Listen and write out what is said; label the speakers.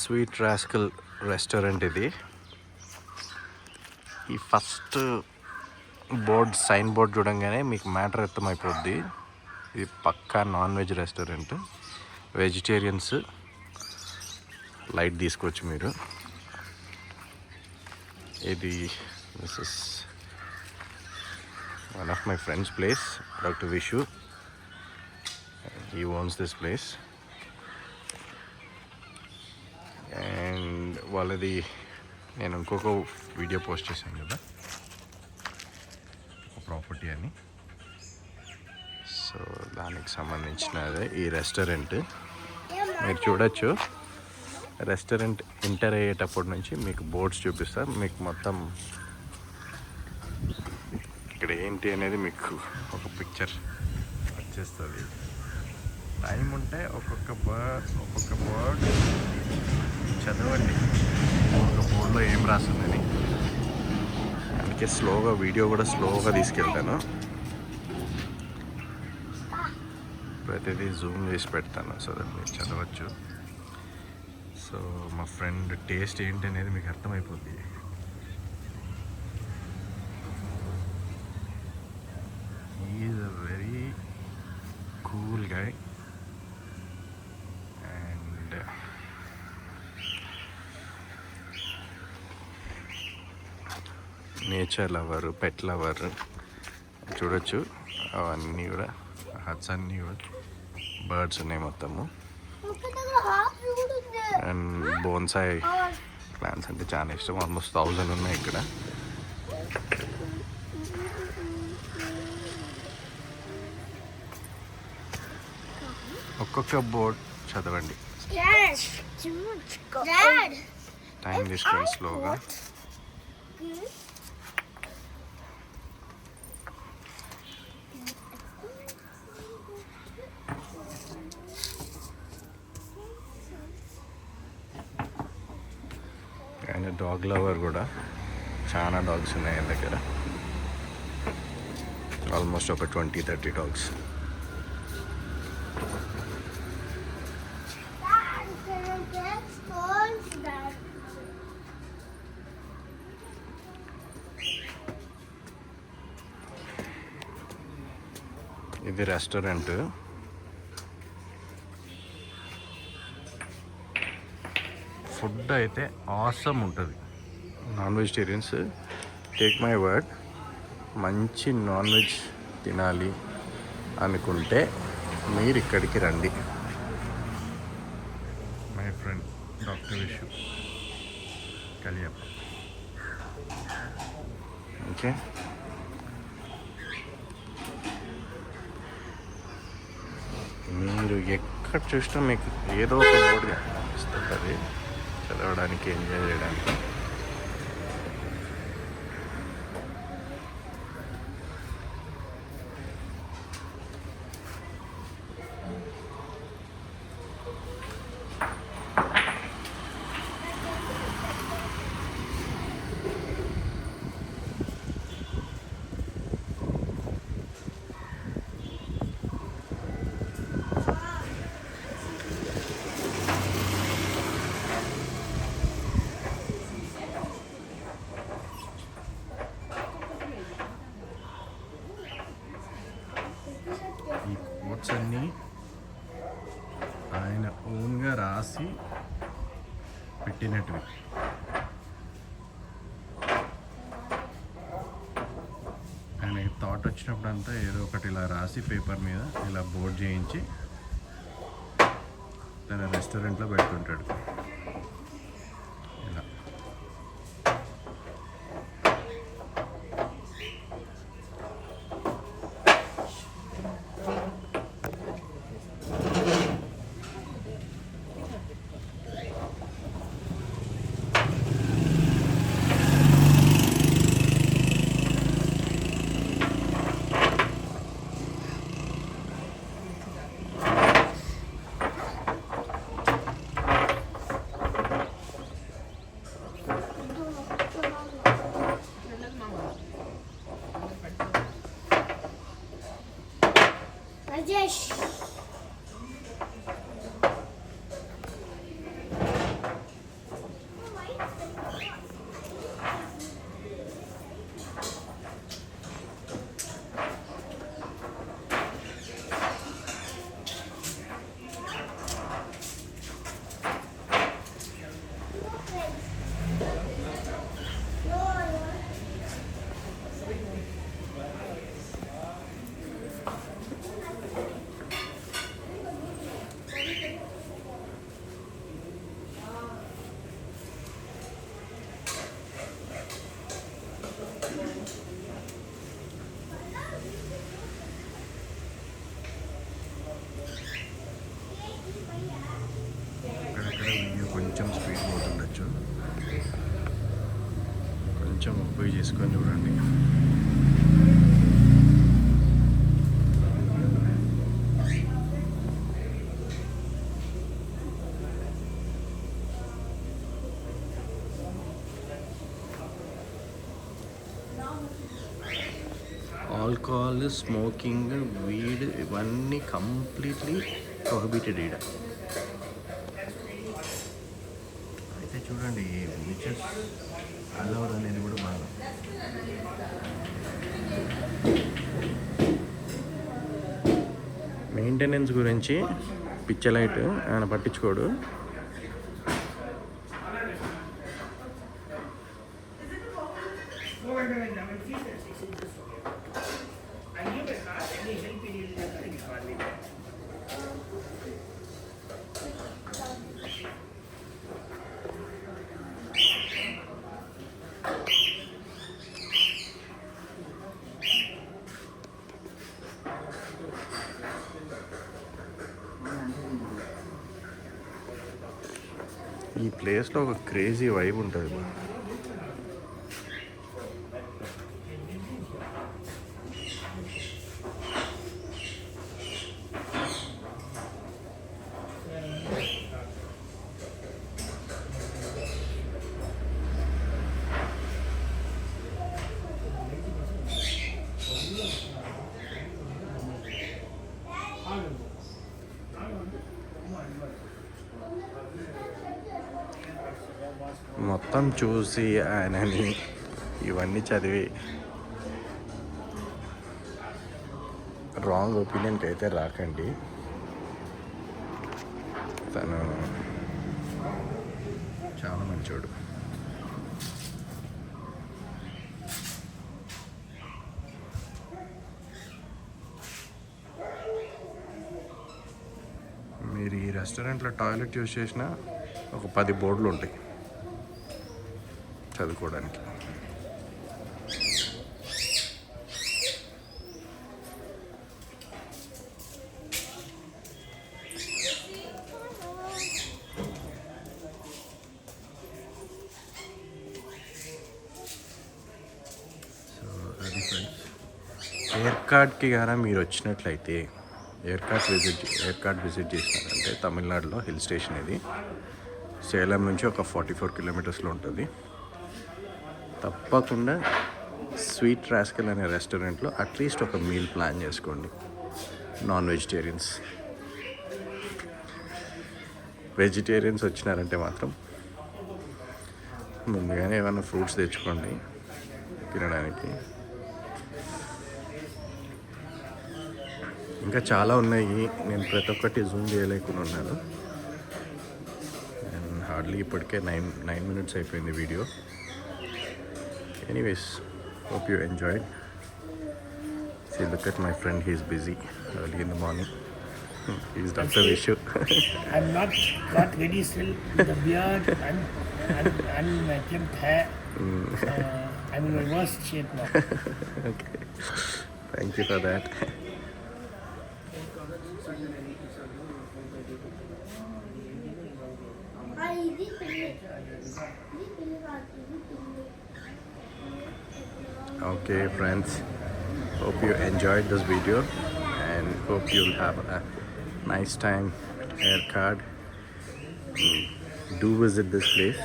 Speaker 1: Sweet rascal restaurant ఇది. ఈ first sign board చూడంగానే మీకు మ్యాటర్ అర్థమైపోద్ది. ఇది పక్కా non veg restaurant. Vegetarians light తీసుకోవచ్చు మీరు. ఇది this is one of my friends place, doctor Vishu. He owns this place. And వాళ్ళది నేను ఇంకొక వీడియో పోస్ట్ చేశాను కదా, ప్రాపర్టీ అని. సో దానికి సంబంధించినదే ఈ రెస్టారెంట్. మీరు చూడొచ్చు, రెస్టారెంట్ ఎంటర్ అయ్యేటప్పటి నుంచి మీకు బోర్డ్స్ చూపిస్తా. మీకు మొత్తం ఇక్కడ ఏంటి అనేది మీకు ఒక పిక్చర్ వచ్చేస్తుంది. టైం ఉంటే ఒక్కొక్క బర్డ్ చదవండి, ఒక బోర్డులో ఏం రాస్తుందని. అందుకే వీడియో కూడా స్లోగా తీసుకెళ్తాను. ప్రతిదీ జూమ్ చేసి పెడతాను సో దట్ మీరు చదవచ్చు. సో మా ఫ్రెండ్ టేస్ట్ ఏంటి అనేది మీకు అర్థమైపోద్ది. Is a very cool guy and nature lover, pet lover. చూడొచ్చు అవన్నీ కూడా హట్స్ అన్నీ కూడా బర్డ్స్ ఉన్నాయి మొత్తము. అండ్ బోన్సాయ్ ప్లాంట్స్ అంటే చాలా ఇష్టం. ఆల్మోస్ట్ 1000 ఉన్నాయి ఇక్కడ. ఒక్కొక్క బోర్డ్ చదవండి. టైం తీసుకోండి స్లోగా. ఆయన డాగ్ లవర్ కూడా. చాలా డాగ్స్ ఉన్నాయి ఆయన దగ్గర. ఆల్మోస్ట్ ఒక 20-30 డాగ్స్. ఇది రెస్టారెంట్. ఫుడ్ అయితే ఆసమ్ ఉంటుంది. Non vegetarians take my word, మంచి నాన్ వెజ్ తినాలి అనుకుంటే మీరు ఇక్కడికి రండి. My friend doctor Vishu Kaliyappa. Okay, మీరు ఎక్కడ చూసినా మీకు ఏదో ఒక బోర్డు కనిపిస్తుంది చదవడానికి, ఎంజాయ్ చేయడానికి. ఈ కోట్స్ అన్నీ ఆయన ఓన్గా రాసి పెట్టినట్టువి. ఆయనకి థాట్ వచ్చినప్పుడు అంతా ఏదో ఒకటి ఇలా రాసి పేపర్ మీద ఇలా బోర్డ్ చేయించి తన రెస్టారెంట్లో పెట్టుకుంటాడు. ఇలా కొంచెం స్పీడ్ పోతుండొచ్చు, కొంచెం ఉపయోగ చేసుకొని చూడండి. ఆల్కహాల్, స్మోకింగ్, వీడ్ ఇవన్నీ కంప్లీట్లీ ప్రొహిబిటెడ్ ఈడ. అయితే చూడండి బీచెస్ అలౌడ్ అనేది కూడా బాగా. మెయింటెనెన్స్ గురించి పిచ్చలైట్ ఆయన పట్టించుకోడు. ఈ ప్లేస్లో ఒక క్రేజీ వైబ్ ఉంటుంది. మొత్తం చూసి ఆయనని ఇవన్నీ చదివి రాంగ్ ఒపీనియన్కి అయితే రాకండి. తను చాలా మంచోడు. మీరు ఈ రెస్టారెంట్లో టాయిలెట్ యూజ్ చేసిన ఒక 10 బోర్డులు ఉంటాయి చదువుకోవడానికి. సో అది ఫ్రెండ్స్, ఏర్కాడ్కి కానీ మీరు వచ్చినట్లయితే ఏర్కాడ్ విజిట్ చేసినారంటే తమిళనాడులో హిల్ స్టేషన్ ఇది. సేలం నుంచి ఒక 44 కిలోమీటర్స్లో ఉంటుంది. తప్పకుండా స్వీట్ రాస్కల్ అనే రెస్టారెంట్లో అట్లీస్ట్ ఒక మీల్ ప్లాన్ చేసుకోండి. నాన్ వెజిటేరియన్స్ వచ్చినారంటే మాత్రం ముందుగానే ఏమైనా ఫ్రూట్స్ తెచ్చుకోండి తినడానికి. ఇంకా చాలా ఉన్నాయి, నేను ప్రతి ఒక్కటి జూమ్ చేయలేకుండా ఉన్నాను. అండ్ హార్డ్లీ ఇప్పటికే 9 minutes అయిపోయింది video. Anyways, hope you enjoyed. See, look at my friend, he's busy early in the morning. He's Dr. Vishu.
Speaker 2: I'm not got ready still with the beard and my clipped hair. I'm in my worst shape now.
Speaker 1: Okay. Thank you for that. Okay friends, hope you enjoyed this video and hope you'll have a nice time at Aircard. Do visit this place.